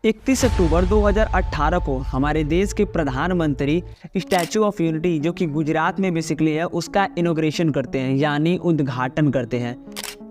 31 अक्टूबर 2018 को हमारे देश के प्रधानमंत्री स्टैचू ऑफ यूनिटी जो कि गुजरात में बेसिकली है उसका इनॉग्रेशन करते हैं, यानी उद्घाटन करते हैं।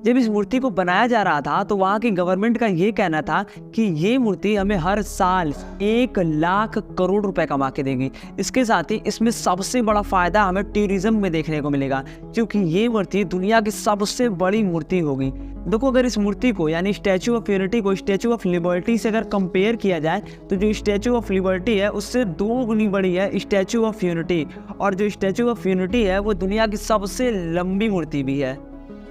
जब इस मूर्ति को बनाया जा रहा था तो वहाँ की गवर्नमेंट का ये कहना था कि ये मूर्ति हमें हर साल 1 लाख करोड़ रुपए कमा के देगी। इसके साथ ही इसमें सबसे बड़ा फायदा हमें टूरिज्म में देखने को मिलेगा, क्योंकि ये मूर्ति दुनिया की सबसे बड़ी मूर्ति होगी। देखो, अगर इस मूर्ति को यानी स्टैचू ऑफ यूनिटी को स्टैचू ऑफ लिबर्टी से अगर कंपेयर किया जाए तो जो स्टैचू ऑफ लिबर्टी है उससे 2 गुनी बड़ी है स्टैचू ऑफ यूनिटी, और जो स्टैचू ऑफ यूनिटी है वो दुनिया की सबसे लंबी मूर्ति भी है।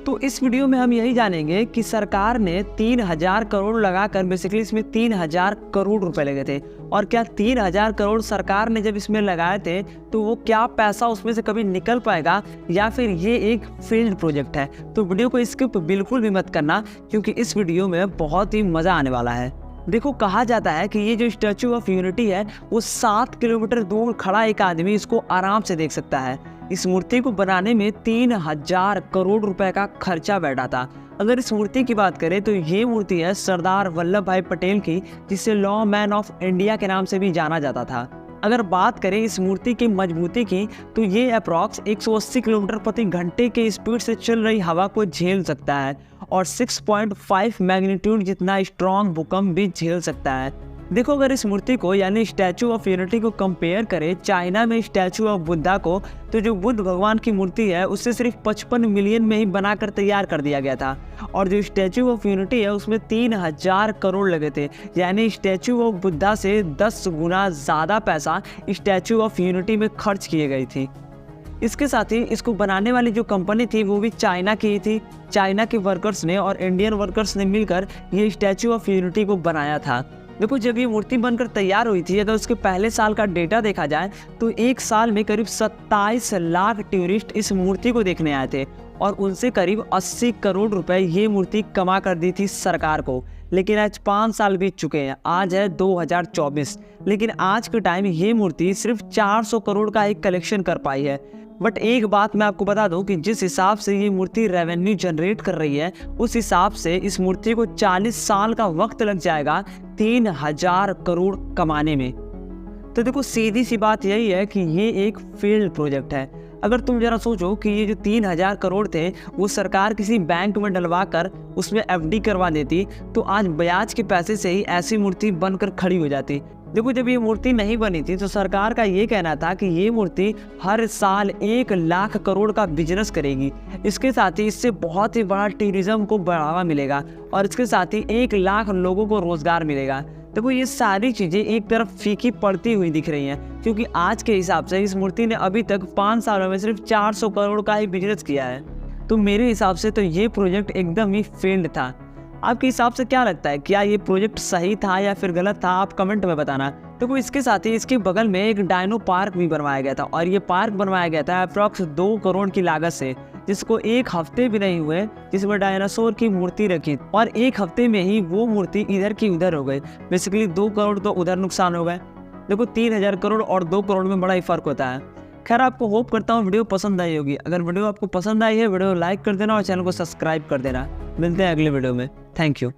तो इस वीडियो में हम यही जानेंगे कि सरकार ने 3000 करोड़ लगाकर बेसिकली इसमें 3000 करोड़ रुपए लगे थे, और क्या 3000 करोड़ सरकार ने जब इसमें लगाए थे तो वो क्या पैसा उसमें से कभी निकल पाएगा, या फिर ये एक फेल्ड प्रोजेक्ट है। तो वीडियो को स्किप बिल्कुल भी मत करना, क्योंकि इस वीडियो में बहुत ही मज़ा आने वाला है। देखो, कहा जाता है कि ये जो स्टैचू ऑफ यूनिटी है वो 7 किलोमीटर दूर खड़ा एक आदमी इसको आराम से देख सकता है। इस मूर्ति को बनाने में 3000 करोड़ रुपए का खर्चा बैठा था। अगर इस मूर्ति की बात करें तो ये मूर्ति है सरदार वल्लभ भाई पटेल की, जिसे लॉ मैन ऑफ इंडिया के नाम से भी जाना जाता था। अगर बात करें इस मूर्ति की मजबूती की तो ये अप्रॉक्स 180 किलोमीटर प्रति घंटे के स्पीड से चल रही हवा को झेल सकता है, और 6.5 मैग्नीट्यूड जितना स्ट्रॉन्ग भूकंप भी झेल सकता है। देखो, अगर इस मूर्ति को यानी स्टैचू ऑफ यूनिटी को कंपेयर करें चाइना में स्टैचू ऑफ बुद्धा को, तो जो बुद्ध भगवान की मूर्ति है उससे सिर्फ 55 मिलियन में ही बनाकर तैयार कर दिया गया था, और जो स्टैचू ऑफ यूनिटी है उसमें 3000 करोड़ लगे थे। यानी स्टैचू ऑफ बुद्धा से 10 गुना ज़्यादा पैसा स्टैचू ऑफ यूनिटी में खर्च किए गई थी। इसके साथ ही इसको बनाने वाली जो कंपनी थी वो भी चाइना की ही थी। चाइना के वर्कर्स ने और इंडियन वर्कर्स ने मिलकर ये स्टैचू ऑफ यूनिटी को बनाया था। देखो, जब ये मूर्ति बनकर तैयार हुई थी, अगर उसके पहले साल का डेटा देखा जाए तो एक साल में करीब 27 लाख टूरिस्ट इस मूर्ति को देखने आए थे, और उनसे करीब 80 करोड़ रुपए ये मूर्ति कमा कर दी थी सरकार को। लेकिन आज 5 साल बीत चुके हैं, आज है 2024, लेकिन आज के टाइम ये मूर्ति सिर्फ 400 करोड़ का एक कलेक्शन कर पाई है। बट एक बात मैं आपको बता दूं कि जिस हिसाब से ये मूर्ति रेवेन्यू जनरेट कर रही है उस हिसाब से इस मूर्ति को 40 साल का वक्त लग जाएगा 3000 करोड़ कमाने में। तो देखो, सीधी सी बात यही है कि ये एक फेल्ड प्रोजेक्ट है। अगर तुम जरा सोचो कि ये जो 3000 करोड़ थे वो सरकार किसी बैंक में डलवा कर उसमें FD करवा देती तो आज ब्याज के पैसे से ही ऐसी मूर्ति बनकर खड़ी हो जाती। देखो, जब ये मूर्ति नहीं बनी थी तो सरकार का ये कहना था कि ये मूर्ति हर साल 1 लाख करोड़ का बिजनेस करेगी। इसके साथ ही इससे बहुत ही बड़ा टूरिज्म को बढ़ावा मिलेगा, और इसके साथ ही 1 लाख लोगों को रोजगार मिलेगा। देखो, ये सारी चीज़ें एक तरफ फीकी पड़ती हुई दिख रही हैं, क्योंकि आज के हिसाब से इस मूर्ति ने अभी तक 5 सालों में सिर्फ 400 करोड़ का ही बिजनेस किया है। तो मेरे हिसाब से तो ये प्रोजेक्ट एकदम ही फेल्ड था। आपके हिसाब से क्या लगता है, क्या ये प्रोजेक्ट सही था या फिर गलत था? आप कमेंट में बताना। तो इसके साथ ही इसके बगल में एक डायनो पार्क भी बनवाया गया था, और ये पार्क बनवाया गया था अप्रॉक्स 2 करोड़ की लागत से, जिसको 1 हफ्ते भी नहीं हुए जिसमें डायनासोर की मूर्ति रखी, और 1 हफ्ते में ही वो मूर्ति इधर की उधर हो गई। बेसिकली 2 करोड़ तो उधर नुकसान हो गए। देखो, 3000 करोड़ और 2 करोड़ में बड़ा ही फर्क होता है। खैर, आपको होप करता हूँ वीडियो पसंद आई होगी। अगर वीडियो आपको पसंद आई है वीडियो लाइक कर देना और चैनल को सब्सक्राइब कर देना। मिलते हैं अगले वीडियो में। Thank you.